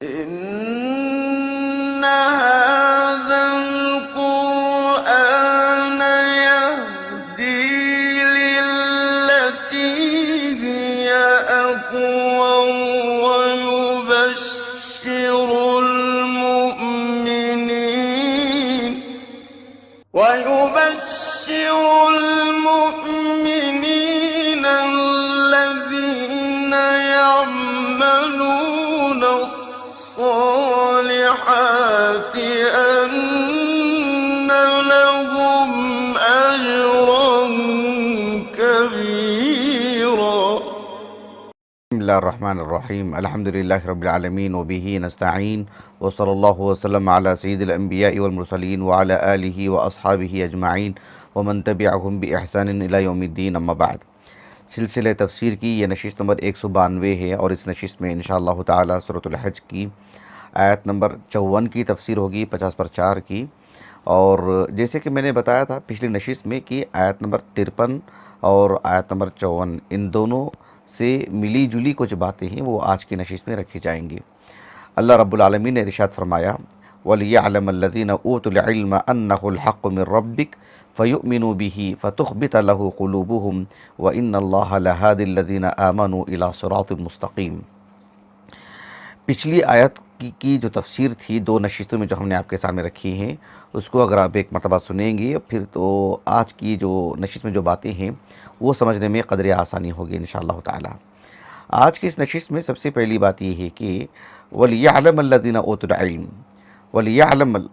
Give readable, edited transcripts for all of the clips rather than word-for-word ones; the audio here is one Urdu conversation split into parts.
إن هذا القرآن يهدي للتي هي أقوم ويبشر المؤمنين الذين يعملون الصالحات أن لهم أجرا كبيرا. بسم اللہ الرحمن الرحیم الحمد للہ رب العالمین وبہ نستعین وصلی اللہ وسلم علی سید الانبیاء والمرسلین وعلی آلہ واصحابہ اجمعین ومن تبعہم بإحسان الی یوم الدین. اما بعد، سلسلہ تفسیر کی یہ نشست نمبر 192 ہے، اور اس نشست میں انشاءاللہ تعالی سورۃ الحج کی آیت نمبر 54 کی تفسیر ہوگی، 50 پر 4 کی. اور جیسے کہ میں نے بتایا تھا پچھلی نشست میں کہ آیت نمبر 53 اور آیت نمبر 54 ان دونوں سے ملی جلی کچھ باتیں ہیں، وہ آج کی نشست میں رکھی جائیں گی. اللہ رب العالمین نے ارشاد فرمایا، وَلِيَعْلَمَ الَّذِينَ أُوتُوا الْعِلْمَ أَنَّهُ الْحَقُّ مِنْ رَبِّكَ فَيُؤْمِنُوا بِهِ فَتُخْبِتَ لَهُ قُلُوبُهُمْ وَإِنَّ اللَّهَ لَهَادِ الَّذِينَ آمَنُوا إِلَى صِرَاطٍ مُسْتَقِيمٍ. پچھلی آیت کی جو تفسیر تھی دو نشستوں میں جو ہم نے آپ کے سامنے رکھی ہیں، اس کو اگر آپ ایک مرتبہ سنیں گے پھر تو آج کی جو نشست میں جو باتیں ہیں وہ سمجھنے میں قدر آسانی ہوگی انشاءاللہ تعالی. آج کی اس نشست میں سب سے پہلی بات یہ ہے کہ وَلِيَعْلَمَ الَّذِينَ أُوتُوا الْعِلْمَ،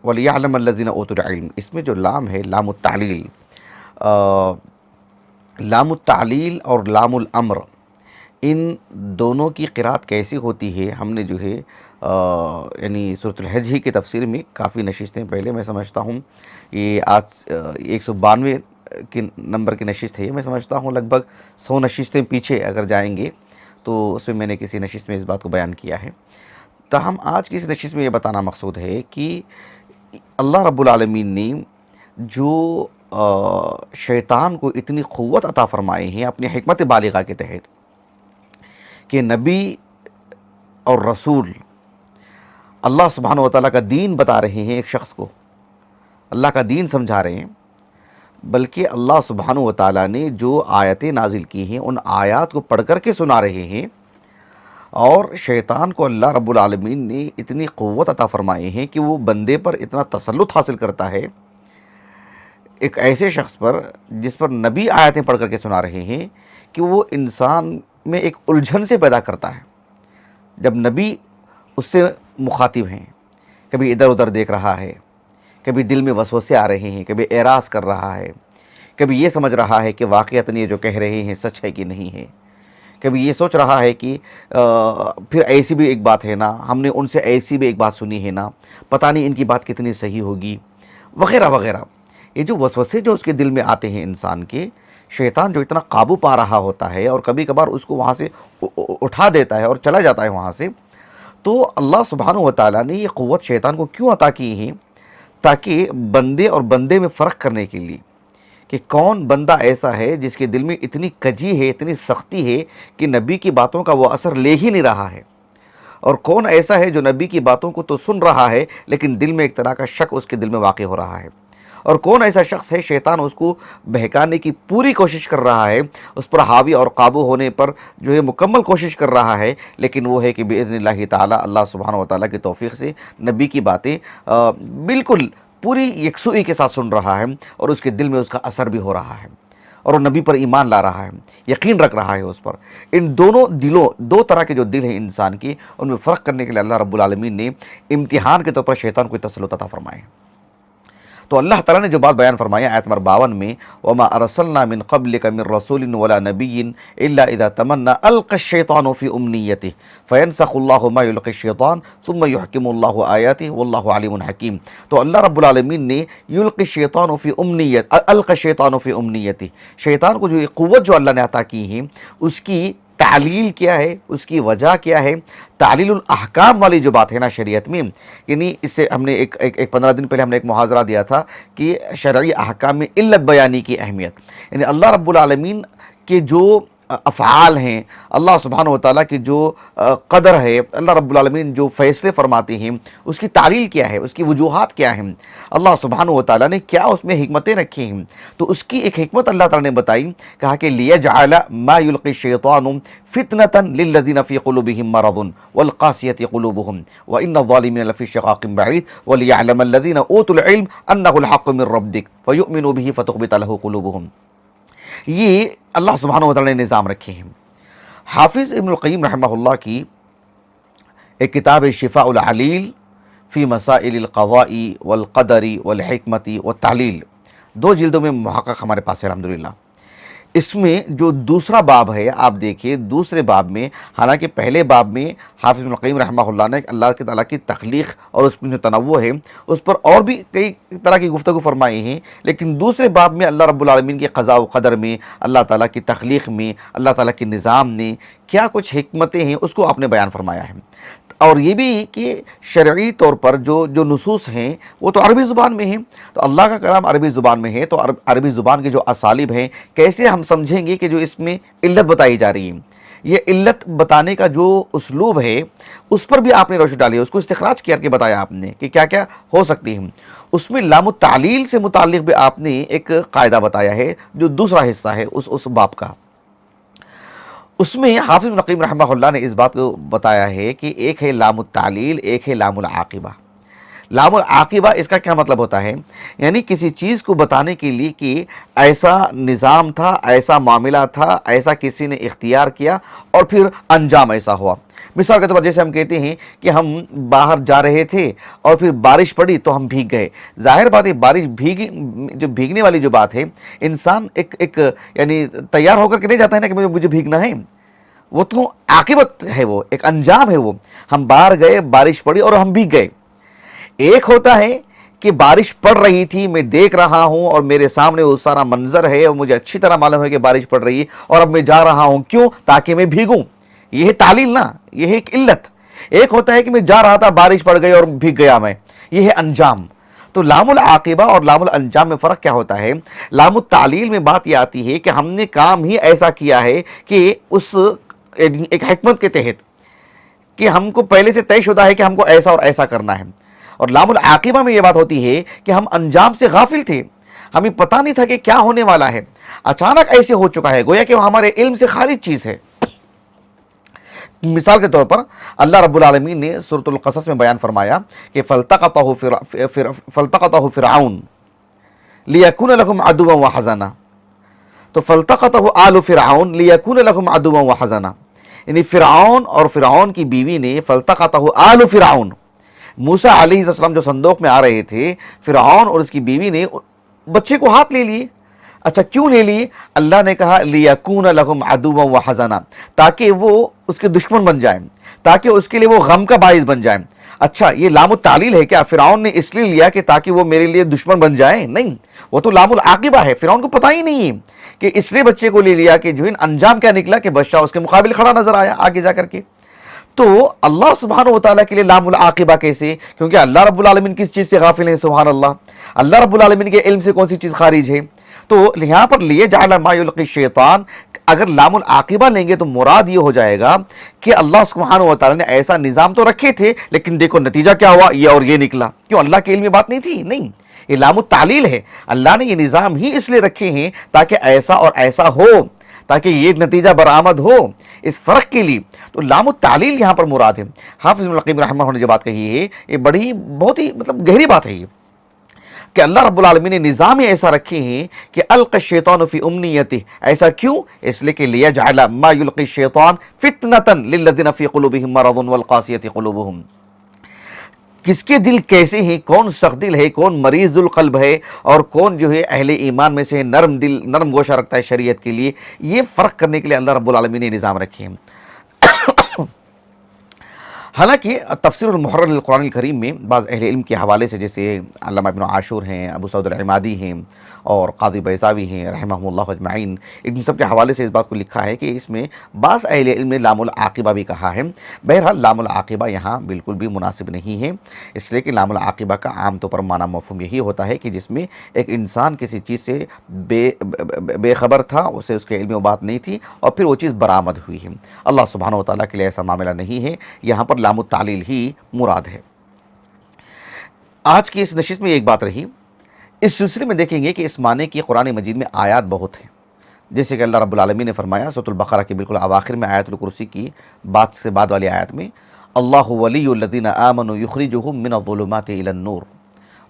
وَلِيَعْلَمَ الَّذِينَ أُوتُوا الْعِلْمَ، اس میں جو لام ہے لام التعلیل، لام التعلیل اور لام الامر، ان دونوں کی قرات کیسی ہوتی ہے ہم نے جو ہے یعنی سورۃ الحج ہی کی تفسیر میں کافی نشستیں پہلے، میں سمجھتا ہوں یہ آج 192 کی نمبر کی نشست ہے، میں سمجھتا ہوں لگ بھگ 100 نشستیں پیچھے اگر جائیں گے تو اس میں نے کسی نشست میں اس بات کو بیان کیا ہے. تاہم آج کی اس نشست میں یہ بتانا مقصود ہے کہ اللہ رب العالمین نے جو شیطان کو اتنی قوت عطا فرمائے ہیں اپنی حکمت بالغہ کے تحت کہ نبی اور رسول اللہ سبحانہ وتعالیٰ کا دین بتا رہے ہیں، ایک شخص کو اللہ کا دین سمجھا رہے ہیں، بلکہ اللہ سبحانہ وتعالیٰ نے جو آیتیں نازل کی ہیں ان آیات کو پڑھ کر کے سنا رہے ہیں. اور شیطان کو اللہ رب العالمین نے اتنی قوت عطا فرمائے ہیں کہ وہ بندے پر اتنا تسلط حاصل کرتا ہے، ایک ایسے شخص پر جس پر نبی آیتیں پڑھ کر کے سنا رہے ہیں، کہ وہ انسان میں ایک الجھن سے پیدا کرتا ہے. جب نبی اس سے مخاطب ہیں، کبھی ادھر ادھر دیکھ رہا ہے، کبھی دل میں وسوسے آ رہے ہیں، کبھی اعراض کر رہا ہے، کبھی یہ سمجھ رہا ہے کہ واقعتاً یہ جو کہہ رہے ہیں سچ ہے کہ نہیں ہے، کبھی یہ سوچ رہا ہے کہ پھر ایسی بھی ایک بات ہے نا، ہم نے ان سے ایسی بھی ایک بات سنی ہے نا، پتہ نہیں ان کی بات کتنی صحیح ہوگی، وغیرہ وغیرہ. یہ جو وسوسے جو اس کے دل میں آتے ہیں انسان کے، شیطان جو اتنا قابو پا رہا ہوتا ہے اور کبھی کبھار اس کو وہاں سے اٹھا دیتا ہے اور چلا جاتا ہے وہاں سے. تو اللہ سبحانہ وتعالیٰ نے یہ قوت شیطان کو کیوں عطا کی ہیں؟ تاکہ بندے اور بندے میں فرق کرنے کے لیے کہ کون بندہ ایسا ہے جس کے دل میں اتنی کجی ہے، اتنی سختی ہے کہ نبی کی باتوں کا وہ اثر لے ہی نہیں رہا ہے، اور کون ایسا ہے جو نبی کی باتوں کو تو سن رہا ہے لیکن دل میں ایک طرح کا شک اس کے دل میں واقع ہو رہا ہے، اور کون ایسا شخص ہے شیطان اس کو بہکانے کی پوری کوشش کر رہا ہے، اس پر حاوی اور قابو ہونے پر جو ہے مکمل کوشش کر رہا ہے، لیکن وہ ہے کہ باذن اللہ تعالی اللہ سبحانہ وتعالی کی توفیق سے نبی کی باتیں بالکل پوری یکسوئی کے ساتھ سن رہا ہے، اور اس کے دل میں اس کا اثر بھی ہو رہا ہے، اور وہ نبی پر ایمان لا رہا ہے، یقین رکھ رہا ہے اس پر. ان دونوں دلوں، دو طرح کے جو دل ہیں انسان کی، ان میں فرق کرنے کے لیے اللہ رب العالمین نے امتحان کے طور پر شیطان کو تسلط عطا فرمائے. تو اللہ تعالیٰ نے جو بات بیان فرمایا آیت نمبر 52 میں، وَمَا أَرْسَلْنَا مِن قَبْلِكَ مِن رَّسُولٍ وَلَا نَبِيٍّ إِلَّا إِذَا تَمَنَّى أَلْقَى الشَّيْطَانُ فِي أُمْنِيَّتِهِ فَيَنسَخُ اللَّهُ مَا يُلْقِي الشَّيْطَانُ ثُمَّ يُحْكِمُ اللَّهُ آيَاتِهِ وَاللَّهُ عَلِيمٌ حَكِيمٌ. تو اللہ رب العالمین نے يُلْقِي الشَّيْطَانُ فِي أُمْنِيَّتِهِ، أَلْقَى الشَّيْطَانُ فِي أُمْنِيَّتِهِ، شیطان کو جو قوت جو اللہ نے عطا کی ہے اس کی تعلیل کیا ہے، اس کی وجہ کیا ہے، تعلیل الاحکام والی جو بات ہے نا شریعت میں، یعنی اس سے ہم نے ایک 15 دن پہلے ہم نے ایک محاضرہ دیا تھا کہ شرعی احکام میں علت بیانی کی اہمیت، یعنی اللہ رب العالمین کے جو افعال ہیں، اللہ سبحانہ و تعالیٰ کی جو قدر ہے، اللہ رب العالمین جو فیصلے فرماتے ہیں اس کی تعلیل کیا ہے، اس کی وجوہات کیا ہیں، اللہ سبحانہ و تعالیٰ نے کیا اس میں حکمتیں رکھی ہیں، تو اس کی ایک حکمت اللہ تعالیٰ نے بتائی، کہا کہ لِيَجْعَلَ مَا يُلْقِي الشَّيْطَانُ فِتْنَةً لِلَّذِينَ فِي قُلُوبِهِم مَّرَضٌ وَالْقَاسِيَةِ قُلُوبُهُم وَإِنَّ الظَّالِمِينَ لَفِي شِقَاقٍ بَعِيدٍ وَلِيَعْلَمَ الَّذِينَ أُوتُوا الْعِلْمَ أَنَّهُ الْحَقُّ مِن رَّبِّكَ فَيُؤْمِنُوا بِهِ فَتُخْبِتَ لَهُ قُلُوبُهُم۔ یہ اللہ سبحانہ و تعالیٰ نے نظام رکھے ہیں۔ حافظ ابن القیم رحمہ اللہ کی ایک کتاب شفاء العلیل فی مسائل القضاء والقدر والحکمت والتعلیل، 2 جلدوں میں محقق ہمارے پاس ہے الحمدللہ۔ اس میں جو دوسرا باب ہے، آپ دیکھیے دوسرے باب میں، حالانکہ پہلے باب میں حافظ ابن القیم رحمہ اللہ نے اللہ کے تعالیٰ کی تخلیق اور اس میں جو تنوع ہے اس پر اور بھی کئی طرح کی گفتگو فرمائی ہیں، لیکن دوسرے باب میں اللہ رب العالمین کی قضاء و قدر میں، اللہ تعالیٰ کی تخلیق میں، اللہ تعالیٰ کے نظام نے کیا کچھ حکمتیں ہیں اس کو آپ نے بیان فرمایا ہے، اور یہ بھی کہ شرعی طور پر جو نصوص ہیں وہ تو عربی زبان میں ہیں، تو اللہ کا کلام عربی زبان میں ہے، تو عربی زبان کے جو اسالیب ہیں کیسے ہم سمجھیں گے کہ جو اس میں علت بتائی جا رہی ہے، یہ علت بتانے کا جو اسلوب ہے اس پر بھی آپ نے روشنی ڈالی ہے، اس کو استخراج کیا کہ بتایا آپ نے کہ کیا کیا ہو سکتی ہیں۔ اس میں لام التعلیل سے متعلق بھی آپ نے ایک قاعدہ بتایا ہے جو دوسرا حصہ ہے اس باب کا۔ اس میں حافظ ابن القیم رحمہ اللہ نے اس بات کو بتایا ہے کہ ایک ہے لام التعلیل، ایک ہے لام العاقبہ۔ لام العاقبہ اس کا کیا مطلب ہوتا ہے؟ یعنی کسی چیز کو بتانے کے لیے کہ ایسا نظام تھا، ایسا معاملہ تھا، ایسا کسی نے اختیار کیا اور پھر انجام ایسا ہوا۔ مثال کے طور پر جیسے ہم کہتے ہیں کہ ہم باہر جا رہے تھے اور پھر بارش پڑی تو ہم بھیگ گئے۔ ظاہر بات ہے بارش جو بھیگنے والی جو بات ہے، انسان ایک یعنی تیار ہو کر کے نہیں جاتا ہے نا کہ مجھے بھیگنا ہے، وہ تو عاقبت ہے، وہ ایک انجام ہے۔ وہ ہم باہر گئے، بارش پڑی اور ہم بھیگ گئے۔ ایک ہوتا ہے کہ بارش پڑ رہی تھی، میں دیکھ رہا ہوں اور میرے سامنے وہ سارا منظر ہے اور مجھے اچھی طرح معلوم ہے کہ بارش پڑ رہی ہے اور اب میں جا رہا ہوں، کیوں؟ تاکہ میں بھیگوں۔ یہ ہے تعلیل نا، یہ ہے ایک علت۔ ایک ہوتا ہے کہ میں جا رہا تھا، بارش پڑ گئی اور بھیگ گیا میں، یہ ہے انجام۔ تو لام العاقبہ اور لام الانجام میں فرق کیا ہوتا ہے؟ لام التعلیل میں بات یہ آتی ہے کہ ہم نے کام ہی ایسا کیا ہے کہ اس ایک حکمت کے تحت کہ ہم کو پہلے سے طے شدہ ہے کہ ہم کو ایسا اور ایسا کرنا ہے، اور لام العاقبہ میں یہ بات ہوتی ہے کہ ہم انجام سے غافل تھے، ہمیں پتہ نہیں تھا کہ کیا ہونے والا ہے، اچانک ایسے ہو چکا ہے، گویا کہ وہ ہمارے علم سے خارج چیز ہے۔ مثال کے طور پر اللہ رب العالمین نے سورۃ القصص میں بیان فرمایا کہ فَالْتَقَطَهُ فِرْعَوْنُ لِيَكُونَ لَكُمْ عَدُوًّا وَحَزَنًا، تو فَالْتَقَطَهُ آلُ فِرْعَوْنَ لِيَكُونَ لَكُمْ عَدُوًّا وَحَزَنًا، یعنی فرعون اور فرعون کی بیوی نے فَالْتَقَطَهُ آلُ فِرْعَوْنَ، موسیٰ علیہ السلام جو صندوق میں آ رہے تھے، فرعون اور اس کی بیوی نے بچے کو ہاتھ لے لیے۔ اچھا کیوں لے لیے؟ اللہ نے کہا لِيَكُونَ لَكُمْ عَدُوًّا وَحَزَنًا، تاکہ وہ اس کے دشمن بن جائیں، تاکہ اس کے لیے وہ غم کا باعث بن جائیں۔ اچھا یہ لام التعلیل ہے کیا؟ فرعون نے اس لیے لیا کہ تاکہ وہ میرے لیے دشمن بن جائیں؟ نہیں، وہ تو لام العاقبہ ہے۔ فرعون کو پتہ ہی نہیں ہے کہ اس لیے بچے کو لے لیا کہ جو انجام کیا نکلا کہ بادشاہ اس کے مقابل کھڑا نظر آیا آگے جا کر کے۔ تو اللہ سبحانہ و تعالیٰ کے لیے لام العاقبہ کیسے؟ کیونکہ اللہ رب العالمین کس چیز سے غافل ہیں؟ سبحان اللہ، اللہ رب العالمین کے علم سے کون سی چیز خارج ہے؟ تو یہاں پر لِيَجْعَلَ مَا يُلْقِي الشَّيْطَانُ، اگر لام العاقبہ لیں گے تو مراد یہ ہو جائے گا کہ اللہ سبحانہ و تعالیٰ نے ایسا نظام تو رکھے تھے لیکن دیکھو نتیجہ کیا ہوا، یہ اور یہ نکلا۔ کیوں؟ اللہ کے علم میں بات نہیں تھی؟ نہیں، یہ لام التعلیل ہے۔ اللہ نے یہ نظام ہی اس لیے رکھے ہیں تاکہ ایسا اور ایسا ہو، تاکہ یہ نتیجہ برآمد ہو، اس فرق کے لیے۔ تو لام التعلیل یہاں پر مراد ہے۔ حافظ ابن القیم رحمہ اللہ نے جو بات کہی ہے یہ بہت ہی گہری بات ہے، یہ کہ اللہ رب العالمین نے نظام ایسا رکھے ہیں کہ القى الشیطان فی امنیتہ، ایسا کیوں؟ اس لیے کہ لیجعل ما یلقی الشیطان فتنة للذین فی قلوبہم مرض والقاسیۃ قلوبہم، کس کے دل کیسے ہیں، کون سخت دل ہے، کون مریض القلب ہے، اور کون جو ہے اہل ایمان میں سے نرم دل نرم گوشہ رکھتا ہے شریعت کے لیے، یہ فرق کرنے کے لیے اللہ رب العالمین نے نظام رکھے ہیں۔ حالانکہ تفسیر المحرر للقرآن الکریم میں بعض اہل علم کے حوالے سے، جیسے علامہ ابن عاشور ہیں، ابو سعود العمادی ہیں اور قاضی بیضاوی ہیں رحمہم اللہ اجمعین، ان سب کے حوالے سے اس بات کو لکھا ہے کہ اس میں بعض اہل علم نے لام العاقبہ بھی کہا ہے۔ بہرحال لام العاقبہ یہاں بالکل بھی مناسب نہیں ہے، اس لیے کہ لام العاقبہ کا عام طور پر معنی مفہوم یہی ہوتا ہے کہ جس میں ایک انسان کسی چیز سے بے خبر تھا، اسے اس کے علم میں بات نہیں تھی اور پھر وہ چیز برآمد ہوئی ہے۔ اللہ سبحانہ وتعالیٰ کے لیے ایسا معاملہ نہیں ہے، یہاں پر لام التعلیل ہی مراد ہے۔ آج کی اس نشست میں ایک بات رہی، اس سلسلے میں دیکھیں گے کہ اس معنی کی قرآن مجید میں آیات بہت ہیں، جیسے کہ اللہ رب العالمین نے فرمایا سورۃ البقرہ کے بالکل اواخر میں آیت الکرسی کی بات سے بعد والی آیت میں، اللہ ولی الذین آمنوا یخرجہم من الظلمات الی النور،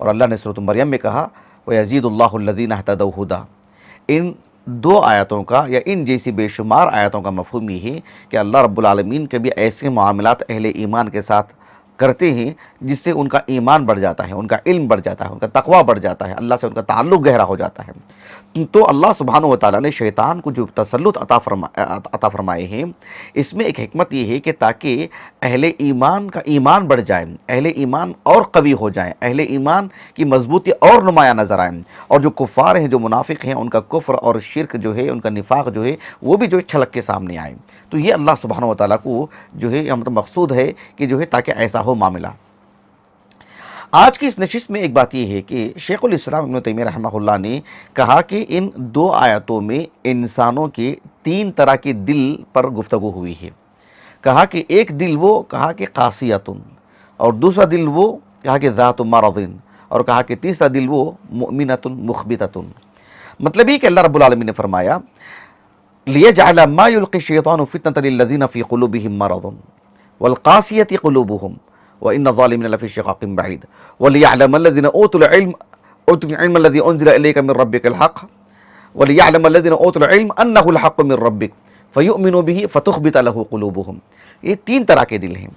اور اللہ نے سورۃ مریم میں کہا وَيَزِيدُ اللَّهُ الَّذِينَ اهْتَدَوْا هُدًى۔ ان دو آیتوں کا یا ان جیسی بے شمار آیتوں کا مفہوم یہ ہے کہ اللہ رب العالمین کبھی ایسے معاملات اہل ایمان کے ساتھ کرتے ہیں جس سے ان کا ایمان بڑھ جاتا ہے، ان کا علم بڑھ جاتا ہے، ان کا تقوی بڑھ جاتا ہے، اللہ سے ان کا تعلق گہرا ہو جاتا ہے۔ تو اللہ سبحانہ وتعالیٰ نے شیطان کو جو تسلط عطا فرمائے ہیں، اس میں ایک حکمت یہ ہے کہ تاکہ اہل ایمان کا ایمان بڑھ جائے، اہل ایمان اور قوی ہو جائیں، اہل ایمان کی مضبوطی اور نمایاں نظر آئیں، اور جو کفار ہیں، جو منافق ہیں، ان کا کفر اور شرک جو ہے، ان کا نفاق جو ہے، وہ بھی جو ہے چھلک کے سامنے آئیں۔ تو یہ اللہ سبحانہ وتعالیٰ کو جو ہے مقصود ہے کہ جو ہے تاکہ ایسا ہو معاملہ۔ آج کی اس نشست میں ایک بات یہ ہے کہ شیخ الاسلام ابن تیمیہ رحمہ اللہ نے کہا کہ ان دو آیتوں میں انسانوں کے تین طرح کے دل پر گفتگو ہوئی ہے۔ کہا کہ ایک دل وہ کہا کہ قاسیتن، اور دوسرا دل وہ کہا کہ ذات مرض، اور کہا کہ تیسرا دل وہ مؤمنۃ مخبتۃ۔ مطلب یہ کہ اللہ رب العالمین نے فرمایا لِيَجْعَلَ مَا يُلْقِي الشَّيْطَانُ فِتْنَةً لِلَّذِينَ فِي قُلُوبِهِم مَّرَضٌ وَالْقَاسِيَةِ قُلُوبُهُم وَإِنَّ الظَّالِمِينَ لَفِي شِقَاقٍ بَعِيدٍ وَلِيَعْلَمَ الَّذِينَ أُوتُوا الْعِلْمَ الَّذِي أُنزِلَ إِلَيْكَ مِن رَّبِّكَ الْحَقُّ وَلِيَعْلَمَ الَّذِينَ أُوتُوا الْعِلْمَ أَنَّهُ الْحَقُّ مِن رَّبِّكَ فَيُؤْمِنُوا بِهِ فَتُخْبِتَ لَهُ قُلُوبُهُم۔ یہ تین طرح کے دل ہیں۔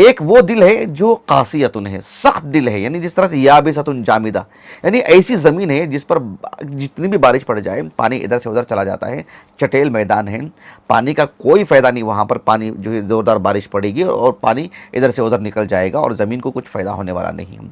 ایک وہ دل ہے جو قاسیتن ہے، سخت دل ہے، یعنی جس طرح سے یابستن جامدہ، یعنی ایسی زمین ہے جس پر جتنی بھی بارش پڑ جائے پانی ادھر سے ادھر چلا جاتا ہے، چٹیل میدان ہے، پانی کا کوئی فائدہ نہیں، وہاں پر پانی جو ہے زوردار بارش پڑے گی اور پانی ادھر سے ادھر نکل جائے گا اور زمین کو کچھ فائدہ ہونے والا نہیں۔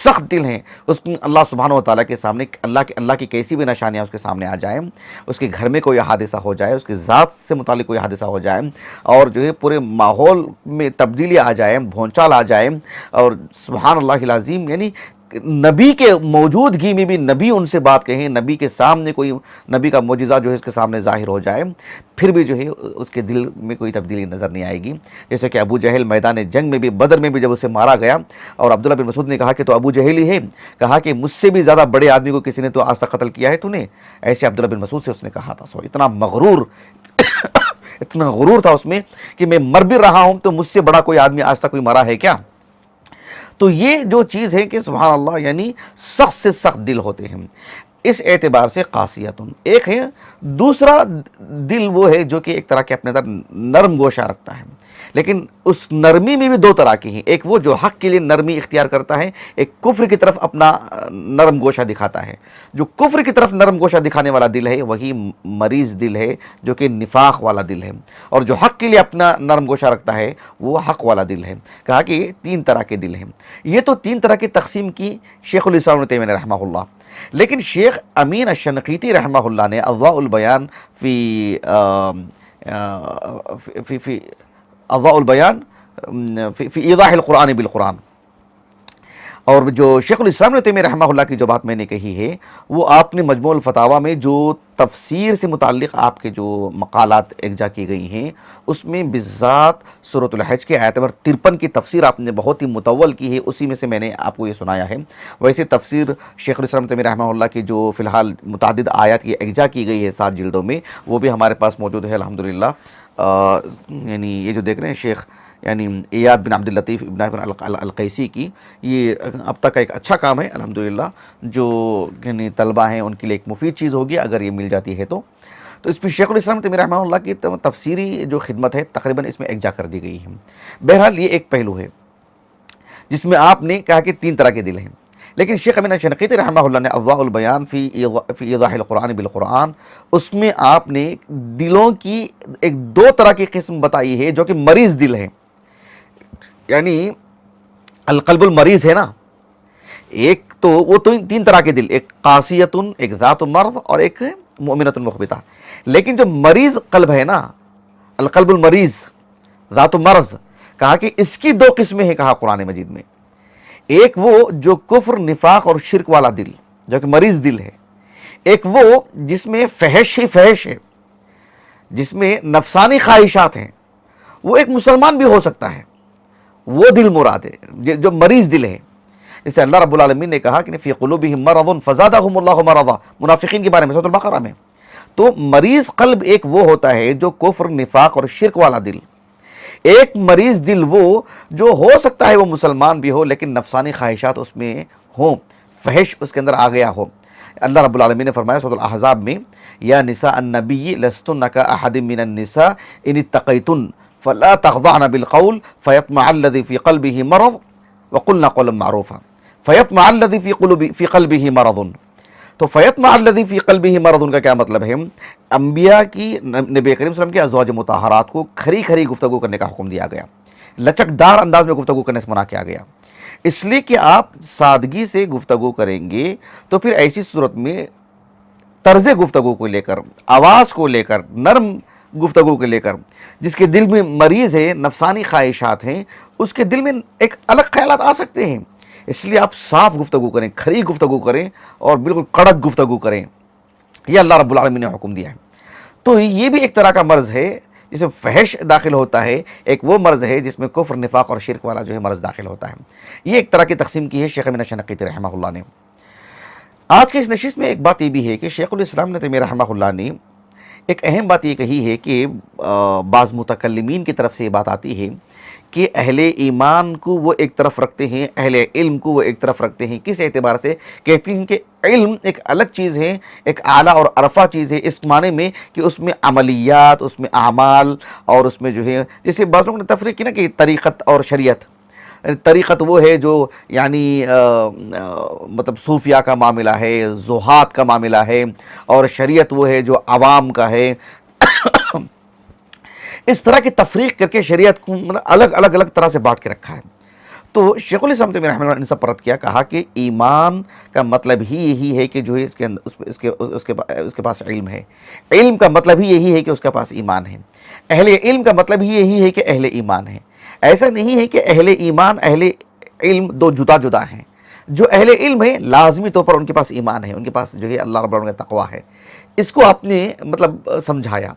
سخت دل ہے، اس میں اللہ سبحانہ وتعالیٰ کے سامنے اللہ کی کیسی بھی نشانیاں اس کے سامنے آ جائیں، اس کے گھر میں کوئی حادثہ ہو جائے، اس کے ذات سے متعلق کوئی حادثہ ہو جائے اور جو ہے پورے ماحول میں تبدیلی آ جائے، بھونچال آ جائے، اور سبحان اللہ العظیم، یعنی نبی کے موجودگی میں بھی نبی ان سے بات کہیں، نبی کے سامنے کوئی نبی کا معجزہ جو ہے اس کے سامنے ظاہر ہو جائے، پھر بھی جو ہے اس کے دل میں کوئی تبدیلی نظر نہیں آئے گی۔ جیسے کہ ابو جہل میدان جنگ میں بھی، بدر میں بھی جب اسے مارا گیا اور عبداللہ بن مسعود نے کہا کہ تو ابو جہل ہی ہے، کہا کہ مجھ سے بھی زیادہ بڑے آدمی کو کسی نے تو آج تک قتل کیا ہے تو نے، ایسے عبداللہ بن مسعود سے اس نے کہا تھا۔ اتنا مغرور اتنا غرور تھا اس میں کہ میں مر بھی رہا ہوں تو مجھ سے بڑا کوئی آدمی آج تک کوئی مرا ہے کیا؟ تو یہ جو چیز ہے کہ سبحان اللہ، یعنی سخت سے سخت دل ہوتے ہیں، اس اعتبار سے قاسیتن ایک ہے۔ دوسرا دل وہ ہے جو کہ ایک طرح کے اپنے اندر نرم گوشہ رکھتا ہے، لیکن اس نرمی میں بھی دو طرح کی ہیں، ایک وہ جو حق کے لیے نرمی اختیار کرتا ہے، ایک کفر کی طرف اپنا نرم گوشہ دکھاتا ہے۔ جو کفر کی طرف نرم گوشہ دکھانے والا دل ہے وہی مریض دل ہے، جو کہ نفاق والا دل ہے، اور جو حق کے لیے اپنا نرم گوشہ رکھتا ہے وہ حق والا دل ہے۔ کہا کہ یہ تین طرح کے دل ہیں۔ یہ تو تین طرح کی تقسیم کی شیخ الاسلام ابن تیمیہ رحمہ اللہ، لیکن شیخ امین الشنقیطی رحمہ اللہ نے اضواء البیان فی اضواء البیان فی ایضاح القرآن بالقرآن، اور جو شیخ الاسلام ابن تیمیہ رحمہ اللہ کی جو بات میں نے کہی ہے وہ آپ نے مجموع الفتاویٰ میں جو تفسیر سے متعلق آپ کے جو مقالات یکجا کی گئی ہیں اس میں بالذات سورۃ الحج کے آیت نمبر 53 کی تفسیر آپ نے بہت ہی مطول کی ہے، اسی میں سے میں نے آپ کو یہ سنایا ہے۔ ویسے تفسیر شیخ الاسلام ابن تیمیہ رحمہ اللہ کی جو فی الحال متعدد آیات کی یکجا کی گئی ہے 7 جلدوں میں، وہ بھی ہمارے پاس موجود ہے الحمدللہ۔ یعنی یہ جو دیکھ رہے ہیں شیخ یعنی ایاد بن عبد اللطیف ابن القیسی کی، یہ اب تک کا ایک اچھا کام ہے الحمدللہ، جو یعنی طلبہ ہیں ان کے لیے ایک مفید چیز ہوگی اگر یہ مل جاتی ہے تو اس میں شیخ الاسلام تیمیہ رحمہ اللہ کی تفسیری جو خدمت ہے تقریباً اس میں یکجا کر دی گئی ہے۔ بہرحال یہ ایک پہلو ہے جس میں آپ نے کہا کہ تین طرح کے دل ہیں، لیکن شیخ امین الشنقیطی رحمہ اللہ نے اضواء البیان فی ایضاح القرآن بالقرآن، اس میں آپ نے دلوں کی ایک دو طرح کی قسم بتائی ہے جو کہ مریض دل ہیں۔ یعنی القلب المریض ہے نا، ایک تو وہ تین طرح کے دل، ایک قاسیتن، ایک ذات مرض، اور ایک مؤمنۃ مخبتہ. لیکن جو مریض قلب ہے نا، القلب المریض ذات مرض، کہا کہ اس کی دو قسمیں ہیں کہا قرآن مجید میں. ایک وہ جو کفر، نفاق اور شرک والا دل جو کہ مریض دل ہے، ایک وہ جس میں فحش ہی فحش ہے، جس میں نفسانی خواہشات ہیں. وہ ایک مسلمان بھی ہو سکتا ہے، وہ دل مراد ہے جو مریض دل ہے. جسے اللہ رب العالمین نے کہا کہ فی قلوبہم مرض فزادہم اللہ مرضا، منافقین کے بارے میں سورۃ البقرہ میں. تو مریض قلب ایک وہ ہوتا ہے جو کفر، نفاق اور شرک والا دل. ایک مریض دل وہ جو ہو سکتا ہے وہ مسلمان بھی ہو لیکن نفسانی خواہشات اس میں ہوں، فحش اس کے اندر آ گیا ہو. اللہ رب العالمین نے فرمایا سورۃ الاحزاب میں، یا نساء النبی لستن کاحد من النساء ان اتقیتن فلا تخضعن بالقول فیطمع الذی فی قلبہ مرض وقلنا قولا معروفا. فیطمع الذی فی قلبہ مرض، تو فیطمع الذی فی قلبہ مرض کا کیا مطلب ہے؟ انبیاء کی، نبی کریم صلی اللہ علیہ وسلم کی ازواج مطہرات کو کھری کھری گفتگو کرنے کا حکم دیا گیا، لچکدار انداز میں گفتگو کرنے سے منع کیا گیا، اس لیے کہ آپ سادگی سے گفتگو کریں گے تو پھر ایسی صورت میں طرز گفتگو کو لے کر، آواز کو لے کر، نرم گفتگو کو لے کر، جس کے دل میں مریض ہے، نفسانی خواہشات ہیں، اس کے دل میں ایک الگ خیالات آ سکتے ہیں. اس لیے آپ صاف گفتگو کریں، کھری گفتگو کریں اور بالکل کڑک گفتگو کریں. یہ اللہ رب العالمین نے حکم دیا ہے. تو یہ بھی ایک طرح کا مرض ہے جس میں فحش داخل ہوتا ہے، ایک وہ مرض ہے جس میں کفر، نفاق اور شرک والا جو ہے مرض داخل ہوتا ہے. یہ ایک طرح کی تقسیم کی ہے شیخ امین الشنقیطی رحمہ اللہ نے. آج کی اس نشست میں ایک بات یہ بھی ہے کہ شیخ الاسلام ابن تیمیہ رحمہ اللہ نے ایک اہم بات یہ کہی ہے کہ بعض متکلمین کی طرف سے یہ بات آتی ہے کہ اہل ایمان کو وہ ایک طرف رکھتے ہیں، اہل علم کو وہ ایک طرف رکھتے ہیں. کس اعتبار سے؟ کہتے ہیں کہ علم ایک الگ چیز ہے، ایک اعلیٰ اور عرفہ چیز ہے، اس معنی میں کہ اس میں عملیات، اس میں اعمال، اور اس میں جو ہے جیسے بعض لوگوں نے تفریق کی نا کہ طریقت اور شریعت. طریقت وہ ہے جو یعنی مطلب صوفیہ کا معاملہ ہے، زہاد کا معاملہ ہے، اور شریعت وہ ہے جو عوام کا ہے. اس طرح کی تفریق کر کے شریعت کو الگ الگ طرح سے بانٹ کے رکھا ہے. تو شیخ الاسلام تیمیہ رحمہ اللہ نے سب پرت کیا، کہا کہ ایمان کا مطلب ہی یہی ہے کہ جو ہے اس کے پاس علم ہے. علم کا مطلب ہی یہی ہے کہ اس کے پاس ایمان ہے. اہل علم کا مطلب ہی یہی ہے کہ اہل ایمان ہے. ایسا نہیں ہے کہ اہل ایمان، اہل علم دو جدا جدا ہیں. جو اہل علم ہے لازمی طور پر ان کے پاس ایمان ہے، ان کے پاس جو ہے اللہ رب العالمین کا تقویٰ ہے. اس کو آپ نے مطلب سمجھایا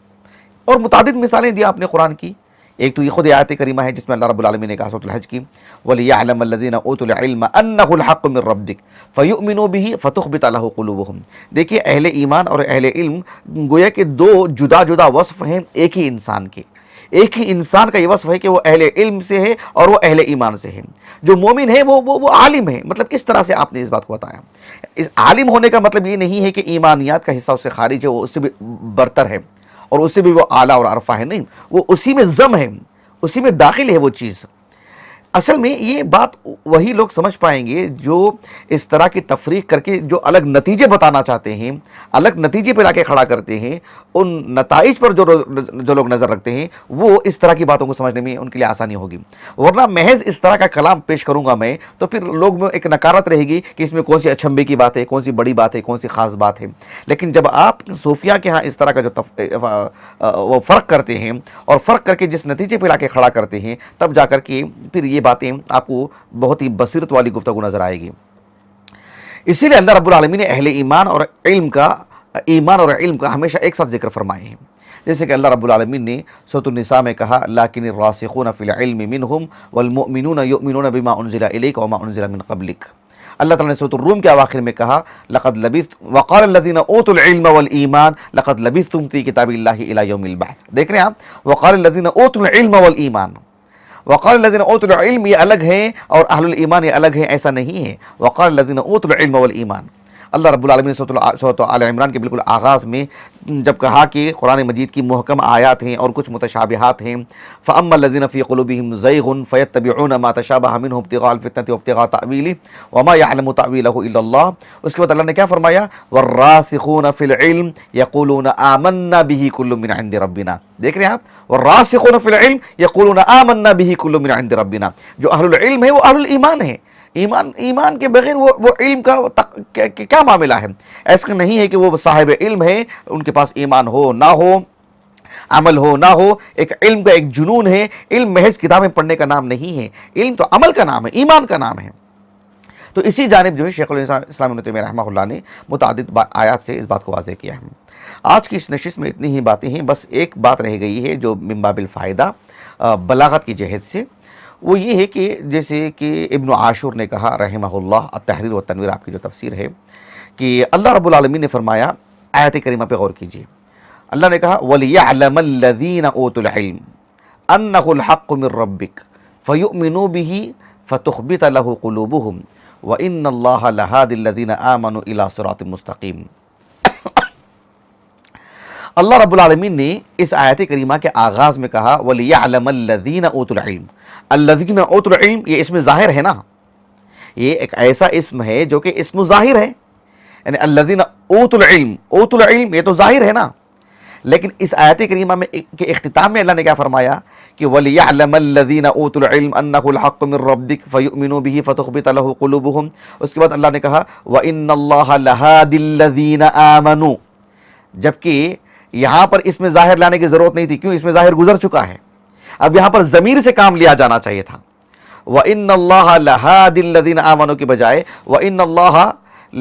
اور متعدد مثالیں دیا آپ نے قرآن کی. ایک تو یہ خود آیت کریمہ ہے جس میں اللہ رب العالمین نے کہا سورۃ الحج کی، وَلِيَعْلَمَ الَّذِينَ أُوتُوا الْعِلْمَ أَنَّهُ الْحَقُّ مِنْ رَبِّكَ فَيُؤْمِنُوا بِهِ فَتُخْبِتَ لَهُ قُلُوبُهُمْ. دیکھیے اہل ایمان اور اہل علم گویا کہ دو جدا جدا وصف ہیں ایک ہی انسان کے. ایک ہی انسان کا یہ وصف ہے کہ وہ اہل علم سے ہے اور وہ اہل ایمان سے ہے. جو مومن ہے وہ عالم ہے. مطلب کس طرح سے آپ نے اس بات کو بتایا؟ عالم ہونے کا مطلب یہ نہیں ہے کہ ایمانیات کا حصہ اس سے خارج ہے، وہ اس سے بھی برتر ہے اور اس سے بھی وہ اعلیٰ اور عرفہ ہے. نہیں، وہ اسی میں ضم ہے، اسی میں داخل ہے وہ چیز. اصل میں یہ بات وہی لوگ سمجھ پائیں گے جو اس طرح کی تفریق کر کے جو الگ نتیجے بتانا چاہتے ہیں، الگ نتیجے پہ لا کے کھڑا کرتے ہیں. ان نتائج پر جو لوگ نظر رکھتے ہیں وہ اس طرح کی باتوں کو سمجھنے میں ان کے لیے آسانی ہوگی. ورنہ محض اس طرح کا کلام پیش کروں گا میں تو پھر لوگ میں ایک نکارت رہے گی کہ اس میں کون سی اچھمبے کی بات ہے، کون سی بڑی بات ہے، کون سی خاص بات ہے. لیکن جب آپ صوفیہ کے ہاں اس طرح کا جو وہ فرق کرتے ہیں اور فرق کر کے جس نتیجے پہ لا کے کھڑا کرتے ہیں، تب جا کر کے پھر یہ باتیں آپ کو بہت ہی بصیرت والی گفتگو نظر آئے گی. اسی لیے اللہ رب العالمین نے اہل ایمان اور علم کا ہمیشہ ایک ساتھ ذکر فرمائے ہیں. جیسے کہ اللہ رب العالمین نے سورۃ النساء میں کہا، لیکن الراسخون فی العلم منہم والمؤمنون یؤمنون بما انزل الیک وما انزل من قبلک. اللہ تعالیٰ نے سورۃ الروم کے اواخر میں کہا، وقال الذین اوتوا العلم والایمان لقد لبثتم فی کتاب اللہ الی یوم البعث. دیکھ رہے ہیں آپ، وقال الذین اوتوا العلم والایمان. وقال الذین اوتوا العلم یہ الگ ہے اور اہل الایمان یہ الگ ہے، ایسا نہیں ہے. وقال الذین اوتوا العلم والایمان. اللہ رب العالمین نے سورۃ آل عمران کے بالکل آغاز میں جب کہا کہ قرآن مجید کی محکم آیات ہیں اور کچھ متشابہات ہیں، فَأَمَّا الَّذِينَ فِي قُلُوبِهِمْ زَيْغٌ فَيَتَّبِعُونَ مَا تَشَابَهَ مِنْهُ ابْتِغَاءَ الْفِتْنَةِ وَابْتِغَاءَ تَأْوِيلِهِ وَمَا يَعْلَمُ تَأْوِيلَهُ إِلَّا اللَّهُ۔ اس کے بعد اللہ نے کیا فرمایا؟ وَالرَّاسِخُونَ فِي الْعِلْمِ يَقُولُونَ آمَنَّا بِهِ كُلٌّ مِّنْ عِندِ رَبِّنَا۔ دیکھ رہے ہیں آپ، وَالرَّاسِخُونَ فِي الْعِلْمِ يَقُولُونَ آمَنَّا بِهِ كُلٌّ مِّنْ عِندِ رَبِّنَا۔ جو اہل العلم ہے وہ اہل الایمان ہے، ایمان کے بغیر وہ علم کا کیا معاملہ ہے؟ ایسا نہیں ہے کہ وہ صاحب علم ہے، ان کے پاس ایمان ہو نہ ہو، عمل ہو نہ ہو، ایک علم کا ایک جنون ہے۔ علم محض کتابیں پڑھنے کا نام نہیں ہے، علم تو عمل کا نام ہے، ایمان کا نام ہے۔ تو اسی جانب جو ہے شیخ الاسلام ابن تیمیہ رحمہ اللہ نے متعدد آیات سے اس بات کو واضح کیا ہے۔ آج کی اس نشست میں اتنی ہی باتیں ہیں، بس ایک بات رہ گئی ہے جو من باب الفائدہ بلاغت کی جہت سے، وہ یہ ہے کہ جیسے کہ ابن عاشور نے کہا رحمہ اللہ، التحریر والتنویر آپ کی جو تفسیر ہے، کہ اللہ رب العالمین نے فرمایا، آیت کریمہ پہ غور کیجیے، اللہ نے کہا وَلِيَعْلَمَ الَّذِينَ أُوتُوا الْعِلْمَ أَنَّهُ الْحَقُّ مِنْ رَبِّكَ فَيُؤْمِنُوا بِهِ فَتُخْبِتَ لَهُ قُلُوبُهُمْ وَإِنَّ اللَّهَ لَهَادِ الَّذِينَ آمَنُوا إِلَى صِرَاطٍ مُسْتَقِيمٍ۔ اللہ رب العالمین نے اس آیت کریمہ کے آغاز میں کہا وَلِيَعْلَمَ الَّذِينَ أُوتُوا الْعِلْمَ۔ الَّذِينَ أُوتُوا الْعِلْمَ یہ اسم ظاہر ہے نا، یہ ایک ایسا اسم ہے جو کہ اسم ظاہر ہے، یعنی الَّذِينَ أُوتُوا الْعِلْمَ، أُوتُوا الْعِلْمَ یہ تو ظاہر ہے نا، لیکن اس آیت کریمہ میں کے اختتام میں اللہ نے کیا فرمایا کہ وَلِيَعْلَمَ الَّذِينَ أُوتُوا الْعِلْمَ أَنَّهُ الْحَقُّ مِنْ رَبِّكَ فَيُؤْمِنُوا بِهِ فَتُخْبِتَ لَهُ قُلُوبُهُمْ۔ اس کے بعد اللہ نے کہا وَإِنَّ اللَّهَ لَهَادِ الَّذِينَ آمَنُوا، جبکہ یہاں پر اس میں ظاہر لانے کی ضرورت نہیں تھی، کیوں؟ اس میں ظاہر گزر چکا ہے، اب یہاں پر ضمیر سے کام لیا جانا چاہیے تھا۔ وَإِنَّ اللَّهَ لَهَادِ الَّذِينَ آمَنُوا کی بجائے وَإِنَّ اللَّهَ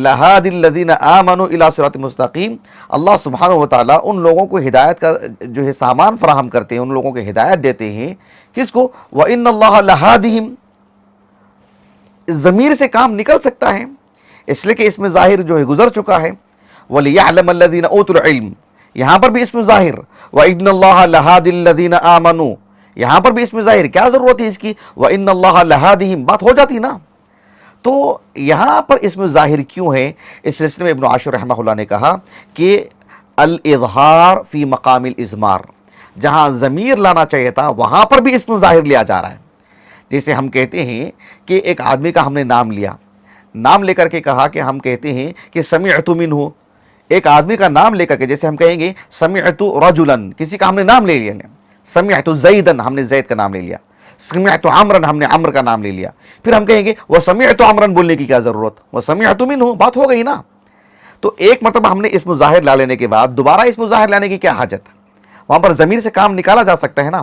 لَهَادِ الَّذِينَ آمَنُوا إِلَى صِرَاطٍ مُسْتَقِيمٍ، اللہ سبحانہ و تعالیٰ ان لوگوں کو ہدایت کا جو ہے سامان فراہم کرتے ہیں، ان لوگوں کو ہدایت دیتے ہیں، کس کو؟ وَإِنَّ اللَّهَ لَهَادِهِمْ، ضمیر سے کام نکل سکتا ہے، اس لیے کہ اس میں ظاہر جو ہے گزر چکا ہے۔ وَلِيَعْلَمَ الَّذِينَ أُوتُوا الْعِلْمَ، یہاں پر بھی اس میں ظاہر، وَإِنَّ اللَّهَ لَهَادِ الَّذِينَ آمَنُوا، یہاں پر بھی اس میں ظاہر، کیا ضرورت ہے اس کی؟ وَإِنَّ اللَّهَ لَهَادِهِمْ، بات ہو جاتی نا۔ تو یہاں پر اس میں ظاہر کیوں ہے؟ اس سلسلے میں ابن عاشور رحمہ اللہ نے کہا کہ الاظہار فی مقام الاضمار، جہاں ضمیر لانا چاہیے تھا وہاں پر بھی اس میں ظاہر لیا جا رہا ہے۔ جیسے ہم کہتے ہیں کہ ایک آدمی کا ہم نے نام لیا، نام لے کر کے کہا کہ ہم کہتے ہیں کہ سمعت منہ، ایک آدمی کا نام لے کر کے، جیسے ہم کہیں گے سمعت رجلا، کسی کا ہم نے نام لے لیا، سمعت زیدا ہم نے زید کا نام لے لیا، سمعت عمرا ہم نے عمر کا نام لے لیا، پھر ہم کہیں گے وسمعت عمرا بولنے کی کیا ضرورت، وسمعت منہ، بات ہو گئی نا۔ تو ایک مرتبہ ہم نے اسم ظاہر لا لینے کے بعد دوبارہ اسم ظاہر لانے کی کیا حاجت؟ وہاں پر ضمیر سے کام نکالا جا سکتا ہے نا۔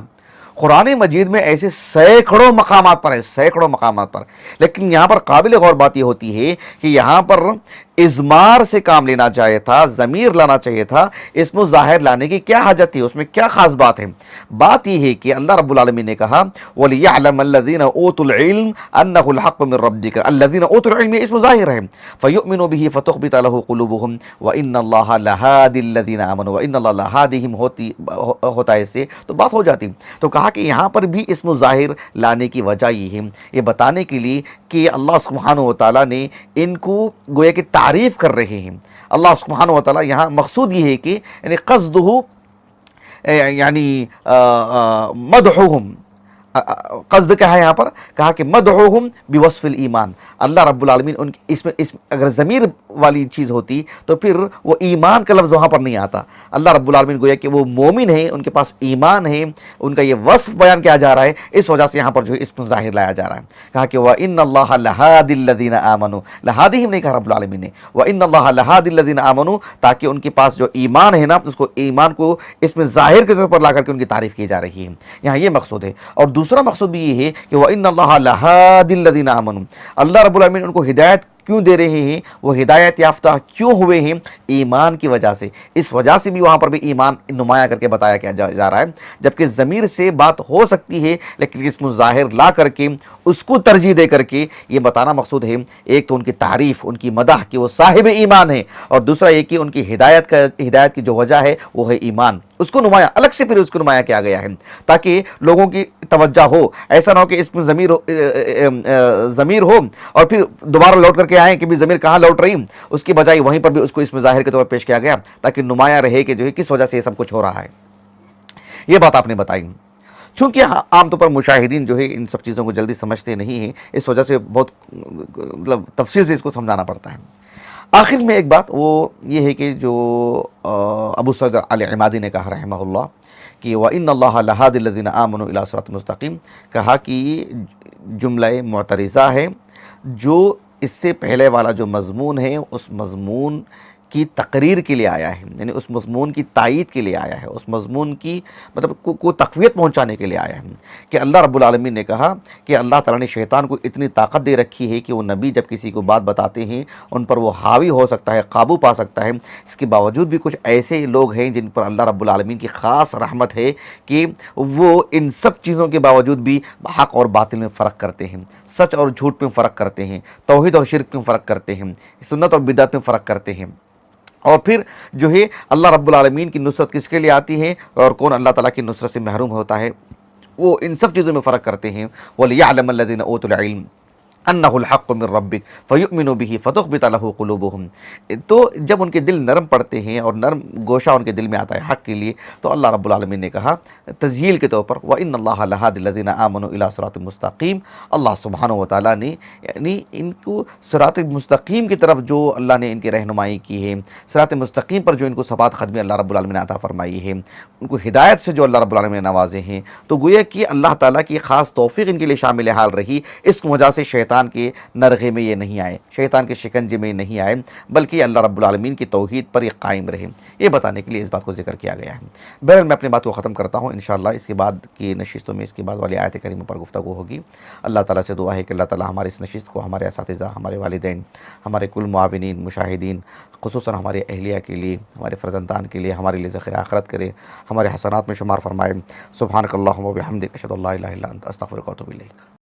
قرآن مجید میں ایسے سینکڑوں مقامات پر ہے، سینکڑوں مقامات پر، لیکن یہاں پر قابل غور بات یہ ہوتی ہے کہ یہاں پر اضمار سے کام لینا چاہیے تھا، ضمیر لانا چاہیے تھا، اسم ظاہر لانے کی کیا حاجت تھی؟ اس میں کیا خاص بات ہے؟ بات یہ ہے کہ اللہ رب العالمین نے کہا وَلِيَعْلَمَ الَّذِينَ أُوتُوا الْعِلْمَ أَنَّهُ الْحَقُّ مِنْ رَبِّكَ، الَّذِينَ أُوتُوا الْعِلْمَ یہ اسم ظاہر ہے، فَيُؤْمِنُوا بِهِ فَتُخْبِتَ لَهُ قُلُوبُهُمْ وَإِنَّ اللَّهَ لَهَادِ الَّذِينَ آمَنُوا وَإِنَّ اللَّهَ لَهَادِهِمْ ہوتا ہے اس سے تو بات ہو جاتی۔ تو کہا کہ یہاں پر بھی اسم ظاہر لانے کی وجہ یہ ہے، یہ بتانے کے لیے کہ اللہ سبحانہ و تعالیٰ نے ان کو گویا کہ تعریف کر رہے ہیں۔ اللہ سبحانہ و تعالیٰ یہاں مقصود یہ ہے کہ یعنی قصدہ یعنی مدحہم، قصد کیا ہے یہاں پر؟ کہا کہ مدحہم بوصف الایمان، اللہ رب العالمین ان کی اس میں اگر ضمیر والی چیز ہوتی تو پھر وہ ایمان کا لفظ وہاں پر نہیں آتا۔ اللہ رب العالمین گویا کہ وہ مومن ہیں، ان کے پاس ایمان ہے، ان کا یہ وصف بیان کیا جا رہا ہے، اس وجہ سے یہاں پر جو ہے اسم ظاہر لایا جا رہا ہے۔ کہا کہ وَإِنَّ اللَّهَ لَهَادِ الَّذِينَ آمَنُوا، لَهَادِهِمْ نہیں کہا رب العالمین نے، وَإِنَّ اللَّهَ لَهَادِ الَّذِينَ آمَنُوا، تاکہ ان کے پاس جو ایمان ہے نا اس کو ایمان کو اس میں ظاہر کے طور پر لا کر کے ان کی تعریف کی جا رہی ہے، یہاں یہ مقصود ہے۔ اور دوسرا مقصود بھی یہ ہے کہ وَإِنَّ اللَّهَ لَهَادِ الَّذِينَ آمَنُوا، اللہ رب العالمین ان کو ہدایت کیوں دے رہے ہیں، وہ ہدایت یافتہ کیوں ہوئے ہیں؟ ایمان کی وجہ سے۔ اس وجہ سے بھی وہاں پر بھی ایمان نمایاں کر کے بتایا کیا جا رہا ہے، جبکہ ضمیر سے بات ہو سکتی ہے لیکن اسم ظاہر لا کر کے اس کو ترجیح دے کر کے یہ بتانا مقصود ہے، ایک تو ان کی تعریف، ان کی مدح کہ وہ صاحب ایمان ہے، اور دوسرا یہ کہ ان کی ہدایت کی جو وجہ ہے وہ ہے ایمان، اس کو نمایاں الگ سے پھر اس کو نمایاں کیا گیا ہے تاکہ لوگوں کی توجہ ہو، ایسا نہ ہو کہ اس میں ضمیر ہو اور پھر دوبارہ لوٹ کر کے آئیں کہ بھی ضمیر کہاں لوٹ رہی، اس کی بجائے وہیں پر بھی اس کو اس میں ظاہر کے طور پر پیش کیا گیا تاکہ نمایاں رہے کہ جو ہے کس وجہ سے یہ سب کچھ ہو رہا ہے۔ یہ بات آپ نے بتائی۔ چونکہ عام طور پر مشاہدین جو ہے ان سب چیزوں کو جلدی سمجھتے نہیں ہیں، اس وجہ سے بہت مطلب تفصیل سے اس کو سمجھانا پڑتا ہے۔ آخر میں ایک بات وہ یہ ہے کہ جو ابو سعد العمادی نے کہا رحمہ اللہ کہ وَإِنَّ اللَّهَ لَهَادِ الَّذِينَ آمَنُوا إِلَىٰ صِرَاطٍ مُسْتَقِيمٍ، کہا کہ یہ جملہ معترضہ ہے، جو اس سے پہلے والا جو مضمون ہے اس مضمون کی تقریر کے لیے آیا ہے، یعنی اس مضمون کی تائید کے لیے آیا ہے، اس مضمون کی مطلب کو تقویت پہنچانے کے لیے آیا ہے کہ اللہ رب العالمین نے کہا کہ اللہ تعالیٰ نے شیطان کو اتنی طاقت دے رکھی ہے کہ وہ نبی جب کسی کو بات بتاتے ہیں ان پر وہ حاوی ہو سکتا ہے، قابو پا سکتا ہے۔ اس کے باوجود بھی کچھ ایسے لوگ ہیں جن پر اللہ رب العالمین کی خاص رحمت ہے کہ وہ ان سب چیزوں کے باوجود بھی حق اور باطل میں فرق کرتے ہیں، سچ اور جھوٹ میں فرق کرتے ہیں، توحید اور شرک میں فرق کرتے ہیں، سنت اور بدعت میں فرق کرتے ہیں۔ اور پھر جو ہے اللہ رب العالمین کی نصرت کس کے لیے آتی ہے اور کون اللہ تعالیٰ کی نصرت سے محروم ہوتا ہے، وہ ان سب چیزوں میں فرق کرتے ہیں۔ وَلِيَعْلَمَ الَّذِينَ أُوتُوا الْعِلْمَ أَنَّهُ الْحَقُّ مِنْ رَبِّكَ فَيُؤْمِنُوا بِهِ فَتُخْبِتَ لَهُ قُلُوبُهُمْ۔ تو جب ان کے دل نرم پڑتے ہیں اور نرم گوشہ ان کے دل میں آتا ہے حق کے لیے، تو اللہ رب العالمین نے کہا تذیل کے طور پر وَإِنَّ اللَّهَ لَهَادِ الَّذِينَ آمَنُوا إِلَىٰ صِرَاطٍ مُسْتَقِيمٍ، اللہ سبحانہ وتعالیٰ نے یعنی ان کو صراط مستقیم کی طرف جو اللہ نے ان کی رہنمائی کی ہے، صراط مستقیم پر جو ان کو ثبات قدمی اللہ رب العالمین نے عطا فرمائی ہے، ان کو ہدایت سے جو اللہ رب العالمین نے نوازے ہیں، تو گویا کہ اللہ تعالیٰ کی خاص توفیق ان کے لیے شامل حال رہی۔ اس وجہ سے شیطان کے نرغے میں یہ نہیں آئے، شیطان کے شکنجے میں نہیں آئے، بلکہ اللہ رب العالمین کی توحید پر یہ قائم رہے۔ یہ بتانے کے لیے اس بات کو ذکر کیا گیا ہے۔ بہرحال میں اپنی بات کو ختم کرتا ہوں، انشاءاللہ اس کے بعد کی نشستوں میں اس کے بعد والی آیت کریمہ پر گفتگو ہوگی۔ اللہ تعالیٰ سے دعا ہے کہ اللہ تعالیٰ ہماری اس نشست کو ہمارے اساتذہ، ہمارے والدین، ہمارے کل معاونین، مشاہدین، خصوصاً ہمارے اہلیہ کے لیے، ہمارے فرزندان کے لیے، ہمارے لیے ذخیرہ آخرت کرے، ہمارے حسنات میں شمار فرمائے۔ سبحانک اللہم و بحمدک، اشہد ان لا الہ الا انت، استغفرک و اتوب الیک۔